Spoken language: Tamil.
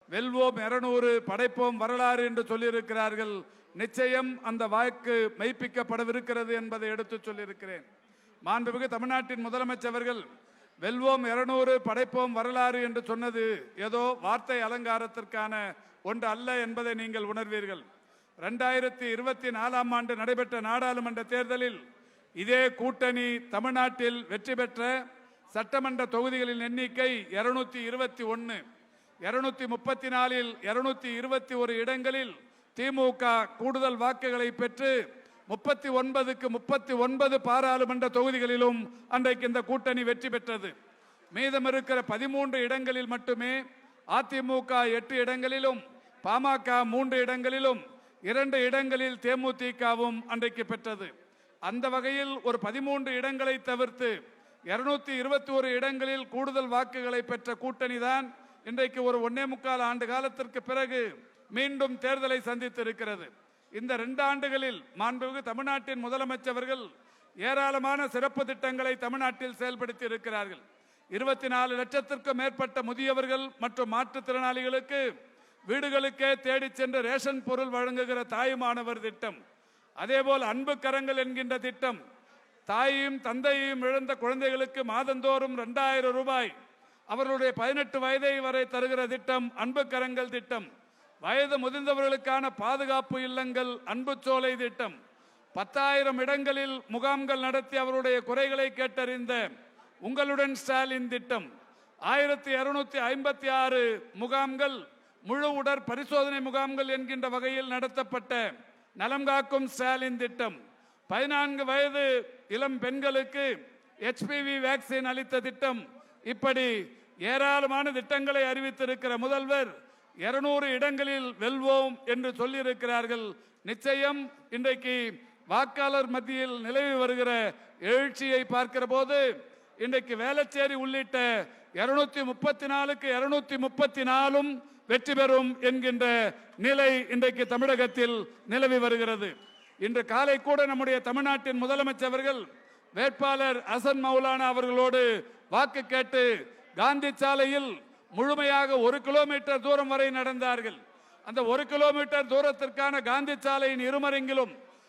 வெல்வோம் 200 படைப்போம் வரலாறு என்று சொல்லியிருக்கிறார்கள். நிச்சயம் அந்த வாக்கு மெய்ப்பிக்கப்படவிருக்கிறது என்பதை எடுத்து சொல்லியிருக்கிறேன். மாண்புமிகு தமிழ்நாட்டின் முதலமைச்சர்கள் வெல்வோம் 200 படைப்போம் வரலாறு என்று சொன்னது ஏதோ வார்த்தை அலங்காரத்திற்கான ஒன்று அல்ல என்பதை நீங்கள் உணர்வீர்கள். 2024ஆம் ஆண்டு நடைபெற்ற நாடாளுமன்ற தேர்தலில் இதே கூட்டணி தமிழ்நாட்டில் வெற்றி பெற்ற சட்டமன்ற தொகுதிகளின் எண்ணிக்கை 221. 234இல் 221 இடங்களில் திமுக கூடுதல் வாக்குகளை பெற்று 39க்கு 39 பாராளுமன்ற தொகுதிகளிலும் அன்றைக்கு இந்த கூட்டணி வெற்றி பெற்றது. மீதம் இருக்கிற 13 இடங்களில் மட்டுமே அதிமுக 8 இடங்களிலும் பாமக 3 இடங்களிலும் 2 இடங்களில் தேமுதிகவும் அன்றைக்கு பெற்றது. அந்த வகையில் ஒரு 13 இடங்களை தவிர்த்து 221 இடங்களில் கூடுதல் வாக்குகளை பெற்ற கூட்டணி தான் இன்றைக்கு ஒரு 1.25 ஆண்டு காலத்திற்கு பிறகு மீண்டும் தேர்தலை சந்தித்திருக்கிறது. இந்த 2 ஆண்டுகளில் மாண்புமிகு தமிழ்நாட்டின் முதலமைச்சர்கள் ஏராளமான சிறப்பு திட்டங்களை தமிழ்நாட்டில் செயல்படுத்தி இருக்கிறார்கள். 24 லட்சத்திற்கும் மேற்பட்ட முதியவர்கள் மற்றும் மாற்றுத்திறனாளிகளுக்கு வீடுகளுக்கே தேடி சென்று ரேஷன் பொருள் வழங்குகிற தாயுமானவர் திட்டம், அதேபோல் அன்பு கரங்கள் என்கின்ற திட்டம், தாயையும் தந்தையையும் இழந்த குழந்தைகளுக்கு மாதந்தோறும் 2000 ரூபாய் அவர்களுடைய 18 வயதை வரை தருகிற திட்டம் அன்பு கரங்கள் திட்டம், வயது முதிர்ந்தவர்களுக்கான பாதுகாப்பு இல்லங்கள் அன்பு சோலை திட்டம், 10,000 இடங்களில் முகாம்கள் நடத்தி அவருடைய குறைகளை கேட்டறிந்த உங்களுடன் ஸ்டாலின் திட்டம், 1256 முகாம்கள் முழு உடற் பரிசோதனை முகாம்கள் என்கின்ற வகையில் நடத்தப்பட்ட நலம் காக்கும் ஸ்டாலின் திட்டம், 14 வயது இளம் பெண்களுக்கு HPV வேக்சின் அளித்த திட்டம், இப்படி ஏராளமான திட்டங்களை அறிவித்திருக்கிற முதல்வர் 200 இடங்களில் வெல்வோம் என்று சொல்லியிருக்கிறார்கள். நிச்சயம் இன்றைக்கு வாக்காளர் மத்தியில் நிலவி வருகிற எழுச்சியை பார்க்கிற போது இன்றைக்கு வேளச்சேரி உள்ளிட்ட 234க்கு 234ம் வெற்றி பெறும் என்கின்ற நிலை இன்றைக்கு தமிழகத்தில் நிலவி வருகிறது. இன்று காலை கூட நம்முடைய தமிழ்நாட்டின் முதலமைச்சர்கள் வேட்பாளர் ஹசன் மௌலானா அவர்களோடு வாக்கு கேட்டு காந்தி சாலையில் முழுமையாக 1 கிலோமீட்டர் தூரம் வரை நடந்தார்கள். அந்த 1 கிலோமீட்டர் தூரத்திற்கான காந்தி சாலையின் இருமருங்கிலும்